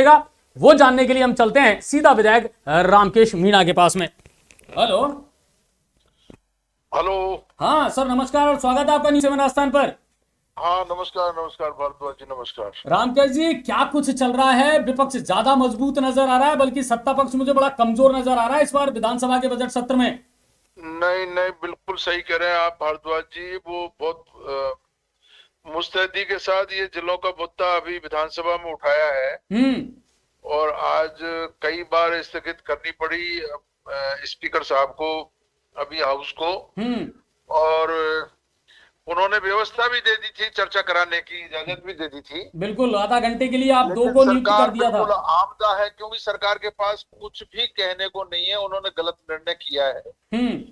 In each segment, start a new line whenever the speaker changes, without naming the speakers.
वो जानने के लिए हम चलते हैं सीधा विधायक रामकेश मीणा के पास में। हेलो।
हेलो।
हाँ सर, नमस्कार और स्वागत है आपका न्यूज़ 7 आस्थान पर।
हाँ, नमस्कार नमस्कार भारद्वाज जी, नमस्कार।
रामकेश जी, क्या कुछ चल रहा है? विपक्ष ज्यादा मजबूत नजर आ रहा है, बल्कि सत्ता पक्ष मुझे बड़ा कमजोर नजर आ रहा है इस बार विधानसभा के बजट सत्र में।
नहीं नहीं, बिल्कुल सही कह रहे हैं आप भारद्वाज जी। वो बहुत मुस्तैदी के साथ ये जिलों का मुद्दा अभी विधानसभा में उठाया है
हम्म।
और आज कई बार स्थगित करनी पड़ी स्पीकर साहब को, अभी हाउस को।
हम्म।
और उन्होंने व्यवस्था भी दे दी थी, चर्चा कराने की इजाजत भी दे दी थी।
बिल्कुल, आधा घंटे के लिए आप दो
लेकिन
को नियुक्त कर
सरकार
दिया था।
बिल्कुल आमदा है, क्योंकि सरकार के पास कुछ भी कहने को नहीं है। उन्होंने गलत निर्णय किया है।
हम्म।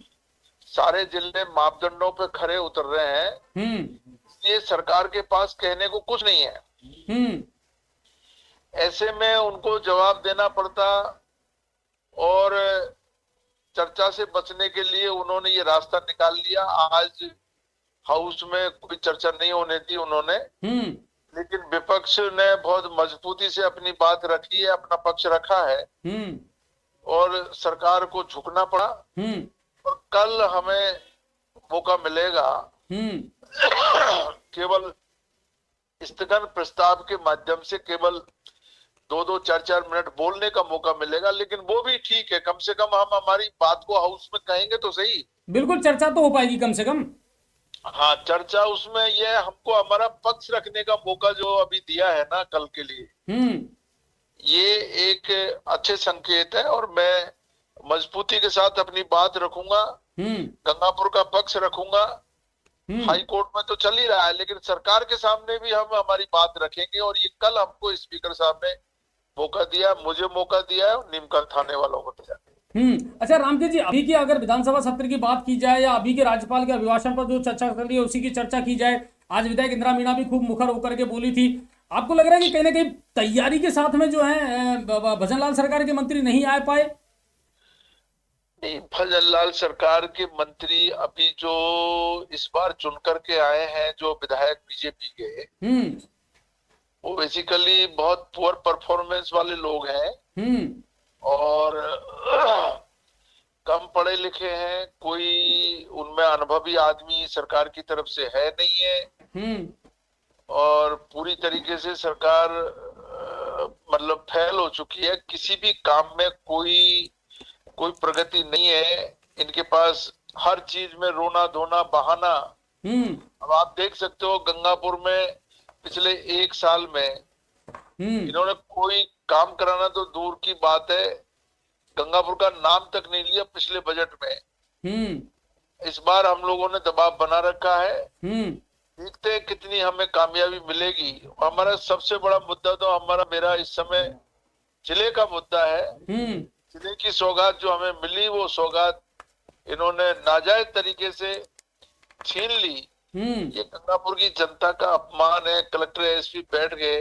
सारे जिले मापदंडों पे खरे उतर रहे हैं।
हम्म।
ये सरकार के पास कहने को कुछ नहीं है।
हम्म।
ऐसे में उनको जवाब देना पड़ता और चर्चा से बचने के लिए उन्होंने ये रास्ता निकाल लिया। आज हाउस में कोई चर्चा नहीं होने दी उन्होंने,
हम्म।
लेकिन विपक्ष ने बहुत मजबूती से अपनी बात रखी है, अपना पक्ष रखा है
हम्म।
और सरकार को झुकना पड़ा।
हम्म।
और कल हमें मौका मिलेगा
हम्म।
केवल स्थगन प्रस्ताव के माध्यम से केवल 2-2 4-4 मिनट बोलने का मौका मिलेगा। लेकिन वो भी ठीक है, कम से कम हम हमारी बात को हाउस में कहेंगे तो सही।
बिल्कुल, चर्चा तो हो पाएगी कम से कम।
हाँ, चर्चा उसमें ये हमको हमारा पक्ष रखने का मौका जो अभी दिया है ना कल के लिए,
हम्म।
ये एक अच्छे संकेत है। और मैं मजबूती के साथ अपनी बात रखूंगा,
हम्म।
गंगापुर का पक्ष रखूंगा।
हम्म।
हाई कोर्ट में तो चल ही रहा है, लेकिन सरकार के सामने भी हम हमारी बात रखेंगे। और ये कल हमको स्पीकर साहब ने मौका दिया, मुझे मौका दिया है और नीमकांत थाने वालों को दिया।
अच्छा रामकेश जी, अभी की अगर विधानसभा सत्र की बात की जाए या अभी के राज्यपाल के अभिभाषण पर जो चर्चा कर रही है उसी की चर्चा की जाए। आज विधायक इंदिरा मीणा भी खूब मुखर होकर के बोली थी। आपको लग रहा है कि कहीं ना कहीं तैयारी के साथ में जो है भजनलाल सरकार के मंत्री नहीं आ पाए?
नहीं, भजनलाल सरकार के मंत्री अभी जो इस बार चुन करके आए हैं, जो विधायक बीजेपी के,
हम्म।
वो बेसिकली बहुत पुअर परफॉर्मेंस वाले लोग हैं
हम्म।
और कम पढ़े लिखे हैं। कोई उनमें अनुभवी आदमी सरकार की तरफ से है नहीं है।
हम्म।
और पूरी तरीके से सरकार मतलब फेल हो चुकी है। किसी भी काम में कोई कोई प्रगति नहीं है इनके पास। हर चीज में रोना धोना बहाना।
हम्म।
अब आप देख सकते हो गंगापुर में पिछले 1 साल में
हम्म।
इन्होंने कोई काम कराना तो दूर की बात है, गंगापुर का नाम तक नहीं लिया पिछले बजट में।
हम्म।
इस बार हम लोगों ने दबाव बना रखा है।
हम्म।
देखते हैं कितनी हमें कामयाबी मिलेगी। हमारा सबसे बड़ा मुद्दा तो मेरा इस समय जिले का मुद्दा है।
हम्म।
जिले की सौगात जो हमें मिली, वो सौगात इन्होंने नाजायज तरीके से छीन ली।
हम्म।
ये गंगापुर की जनता का अपमान है। कलेक्टर एसपी बैठ गए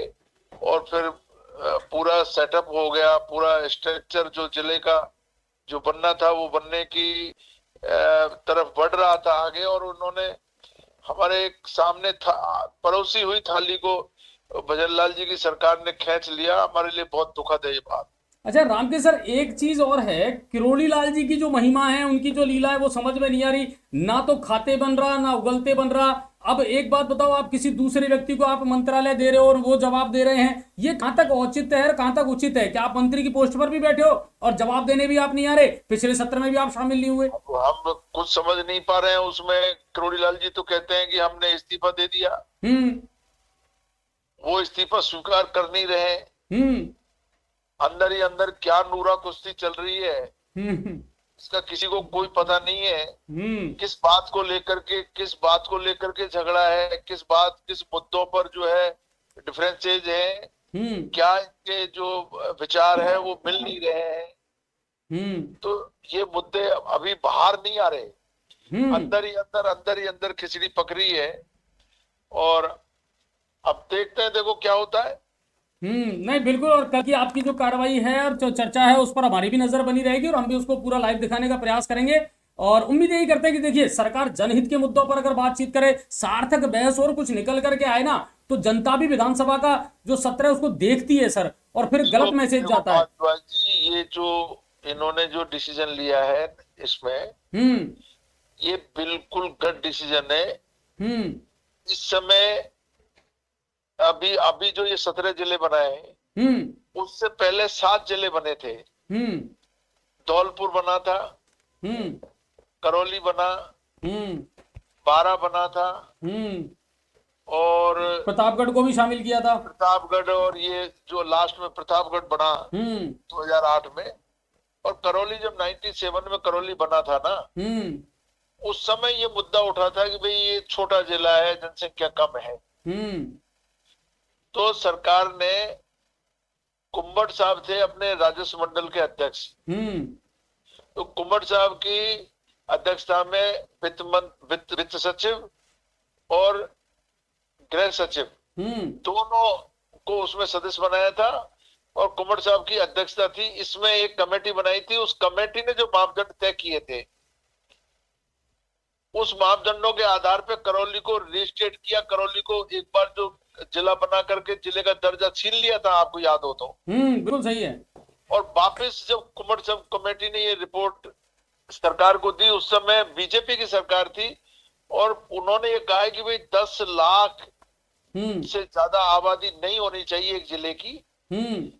और फिर पूरा सेटअप हो गया। पूरा स्ट्रक्चर जो जिले का जो बनना था वो बनने की तरफ बढ़ रहा था आगे, और उन्होंने हमारे सामने परोसी हुई थाली को भजनलाल जी की सरकार ने खींच लिया। हमारे लिए बहुत दुखद है ये बात।
अच्छा रामकेश सर, एक चीज और है, किरोड़ी लाल जी की जो महिमा है, उनकी जो लीला है वो समझ में नहीं आ रही। ना तो खाते बन रहा ना उगलते बन रहा। अब एक बात बताओ, आप किसी दूसरे व्यक्ति को आप मंत्रालय दे रहे हो और वो जवाब दे रहे हैं, ये कहां तक औचित्य है और कहां तक उचित है? क्या आप मंत्री की पोस्ट पर भी बैठे हो और जवाब देने भी आप नहीं आ रहे? पिछले सत्र में भी आप शामिल नहीं हुए।
हम कुछ समझ नहीं पा रहे हैं उसमें। किरोड़ी लाल जी तो कहते हैं कि हमने इस्तीफा दे दिया।
हम्म।
वो इस्तीफा स्वीकार कर नहीं रहे।
हम्म।
अंदर ही अंदर क्या नूरा कुश्ती चल रही है
हम्म।
इसका किसी को कोई पता नहीं है।
हम्म।
किस बात को लेकर के झगड़ा है, किस मुद्दों पर जो है डिफरेंसेज है,
हम्म।
क्या इनके जो विचार है वो मिल नहीं रहे हैं।
हम्म।
तो ये मुद्दे अभी बाहर नहीं आ रहे।
हम्म।
अंदर ही अंदर खिचड़ी पक रही है। और अब देखते हैं, देखो क्या होता है।
नहीं बिल्कुल, और कल की आपकी जो कार्रवाई है और जो चर्चा है उस पर हमारी भी नजर बनी रहेगी और हम भी उसको पूरा लाइव दिखाने का प्रयास करेंगे। और उम्मीद यही करते हैं कि देखिए, सरकार जनहित के मुद्दों पर अगर बातचीत करे, सार्थक बहस और कुछ निकल करके आए ना, तो जनता भी विधानसभा का जो सत्र है उसको देखती है सर। और फिर गलत
तो
मैसेज
देखो
जाता है।
भारद्वाज जी, ये जो इन्होंने जो डिसीजन लिया है इसमें,
हम्म।
ये बिल्कुल गलत डिसीजन है।
हम्म।
इस समय अभी अभी जो ये 17 जिले बनाए हैं,
हम्म।
उससे पहले 7 जिले बने थे।
हम्म।
धौलपुर बना था,
हम्म।
करौली बना,
हम्म।
बारा बना था,
हम्म।
और
प्रतापगढ़ को भी शामिल किया था।
प्रतापगढ़, और ये जो लास्ट में प्रतापगढ़ बना
हम्म।
2008 में। और करौली जब 97 में करौली बना था ना,
हम्म।
उस समय ये मुद्दा उठा था कि भाई ये छोटा जिला है, जनसंख्या कम है।
हम्म।
तो सरकार ने, कुम्भट साहब थे अपने राजस्व मंडल के अध्यक्ष,
हम्म।
तो कुम्भट साहब की अध्यक्षता में वित्त सचिव और गृह सचिव
हम्म।
दोनों को उसमें सदस्य बनाया था, और कुम्भट साहब की अध्यक्षता थी। इसमें एक कमेटी बनाई थी, उस कमेटी ने जो मापदंड तय किए थे, उस मापदंडों के आधार पर करौली को रजिस्ट्रेट किया। करौली को एक बार जो जिला बना करके जिले का दर्जा छीन लिया था, आपको याद हो तो।
बिल्कुल सही है।
और वापस जब कुम्भट साहब कमेटी ने ये रिपोर्ट सरकार को दी, उस समय बीजेपी की सरकार थी, और उन्होंने ये कहा है कि भाई 10 लाख
हम्म।
से ज्यादा आबादी नहीं होनी चाहिए एक जिले की।
हम्म।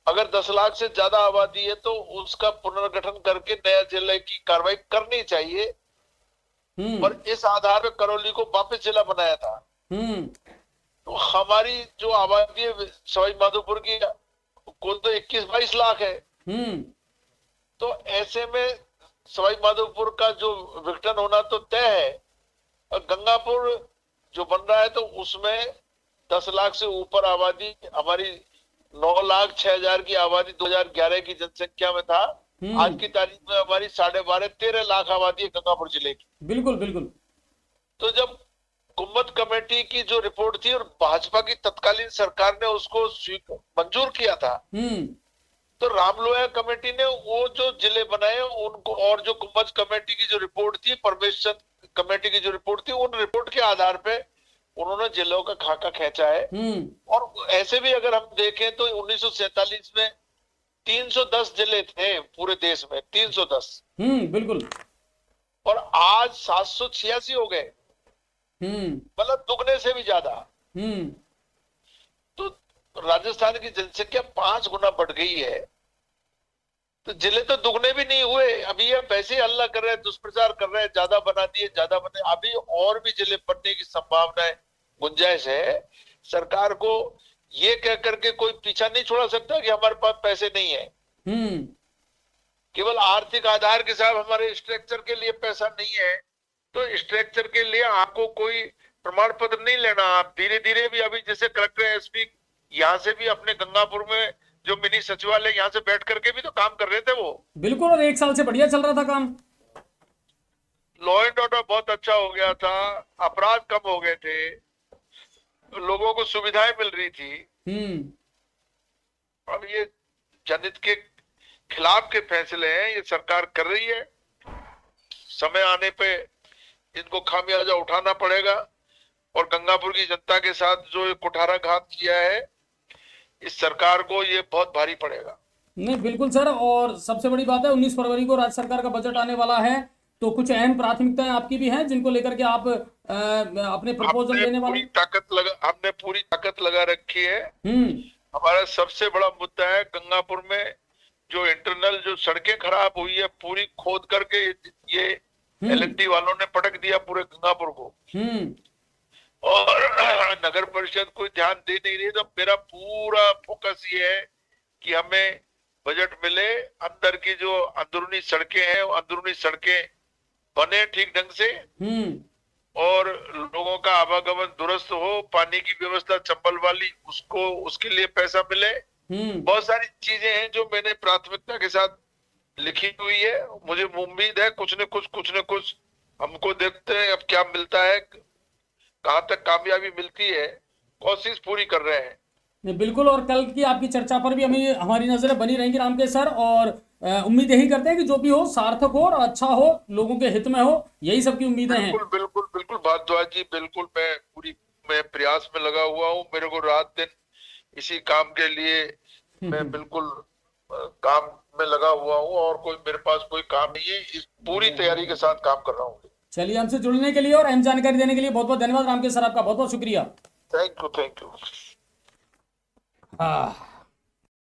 अगर 10 लाख से ज्यादा आबादी है तो उसका पुनर्गठन करके नया जिले की कार्रवाई करनी चाहिए।
हम्म।
और इस आधार पर करौली को वापस जिला बनाया था।
हम्म।
तो हमारी जो आबादी है सवाई माधोपुर की, कुल तो 21-22 लाख है।
हम्म।
तो ऐसे में सवाई माधोपुर का जो विघटन होना तो तय है। और गंगापुर जो बन रहा है, तो उसमें 10 लाख से ऊपर आबादी, हमारी 9,06,000 की आबादी 2011 की जनसंख्या में था। आज की तारीख में हमारी 12.5-13 लाख आबादी है गंगापुर जिले की।
बिल्कुल बिल्कुल।
तो जब कुम्मत कमेटी की जो रिपोर्ट थी और भाजपा की तत्कालीन सरकार ने उसको मंजूर किया था,
हम्म।
तो रामलोया कमेटी ने वो जो जिले बनाए उनको, और जो कुम्भज कमेटी की जो रिपोर्ट थी, परवेश चंद कमेटी की जो रिपोर्ट थी, उन रिपोर्ट के आधार पे उन्होंने जिलों का खाका खींचा है।
हम्म।
और ऐसे भी अगर हम देखें तो 1947 में 310 जिले थे पूरे देश में, 310।
बिल्कुल।
और आज 786 हो गए,
हम्म।
मतलब दुगने से भी ज्यादा।
हम्म।
तो राजस्थान की जनसंख्या 5 गुना बढ़ गई है, तो जिले तो दुगने भी नहीं हुए। अभी ये वैसे ही हल्ला कर रहे हैं, दुष्प्रचार कर रहे हैं, ज्यादा बना दिए, ज्यादा बने। अभी और भी जिले बनने की संभावना है, गुंजाइश है। सरकार को ये कह करके कोई पीछा नहीं छोड़ा सकता कि हमारे पास पैसे नहीं है।
हम्म।
केवल आर्थिक आधार के साथ हमारे स्ट्रक्चर के लिए पैसा नहीं है, तो स्ट्रक्चर के लिए आपको कोई प्रमाण पत्र नहीं लेना। आप धीरे धीरे भी, अभी जैसे कलेक्टर एसपी यहाँ से भी अपने गंगापुर में जो मिनी सचिवालय, यहाँ से बैठ करके भी तो काम कर रहे थे वो।
बिल्कुल, और 1 साल से बढ़िया चल रहा था काम।
लॉ एंड ऑर्डर बहुत अच्छा हो गया था, अपराध कम हो गए थे, लोगों को सुविधाएं मिल रही थी।
हम्म।
अब ये जनहित के खिलाफ के फैसले हैं, ये सरकार कर रही है। समय आने पे इनको खामियाजा उठाना पड़ेगा। और गंगापुर की जनता के साथ जो ये कुठाराघात किया है, इस सरकार को ये बहुत भारी पड़ेगा।
नहीं, बिल्कुल सर। और सबसे बड़ी बात है, 19 फरवरी को राज्य सरकार का बजट आने वाला है, तो कुछ अहम प्राथमिकताएं आपकी भी हैं जिनको लेकर के आप अपने प्रपोजल देने वाले।
हमने पूरी ताकत लगा रखी है।
हम्म।
हमारा सबसे बड़ा मुद्दा है गंगापुर में जो इंटरनल जो सड़कें खराब हुई है, पूरी खोद करके ये एलएनटी वालों ने पटक दिया पूरे गंगापुर को।
हम्म।
और नगर परिषद कोई ध्यान दे नहीं रही। तो मेरा पूरा फोकस ये है कि हमें बजट मिले, अंदर की जो अंदरूनी सड़कें हैं, वो अंदरूनी सड़कें बने ठीक ढंग से, और लोगों का आवागमन दुरुस्त हो, पानी की व्यवस्था चंबल वाली, उसको उसके लिए पैसा मिले। बहुत सारी चीजें हैं जो मैंने प्राथमिकता के साथ लिखी हुई है। मुझे उम्मीद है कुछ न कुछ हमको देखते हैं अब क्या मिलता है, कहां तक कामयाबी मिलती है, कोशिश पूरी कर रहे हैं।
बिल्कुल। और कल की आपकी चर्चा पर भी हमें हमारी नजरें बनी रहेंगी रामकेश सर, और उम्मीद यही करते हैं कि जो भी हो सार्थक हो और अच्छा हो, लोगों के हित में हो, यही सबकी उम्मीदें हैं।
बिल्कुल बिल्कुल बिल्कुल भारद्वाज जी, बिल्कुल। मैं प्रयास में लगा हुआ हूँ। मेरे को रात दिन इसी काम के लिए मैं बिल्कुल काम में लगा हुआ हूँ और कोई मेरे पास कोई काम नहीं है, इस पूरी तैयारी के साथ काम कर रहा हूँ।
चलिए, हमसे जुड़ने के लिए और अहम जानकारी देने के लिए बहुत बहुत धन्यवाद रामकेश सर, आपका बहुत बहुत शुक्रिया।
Thank you, thank you.
हाँ।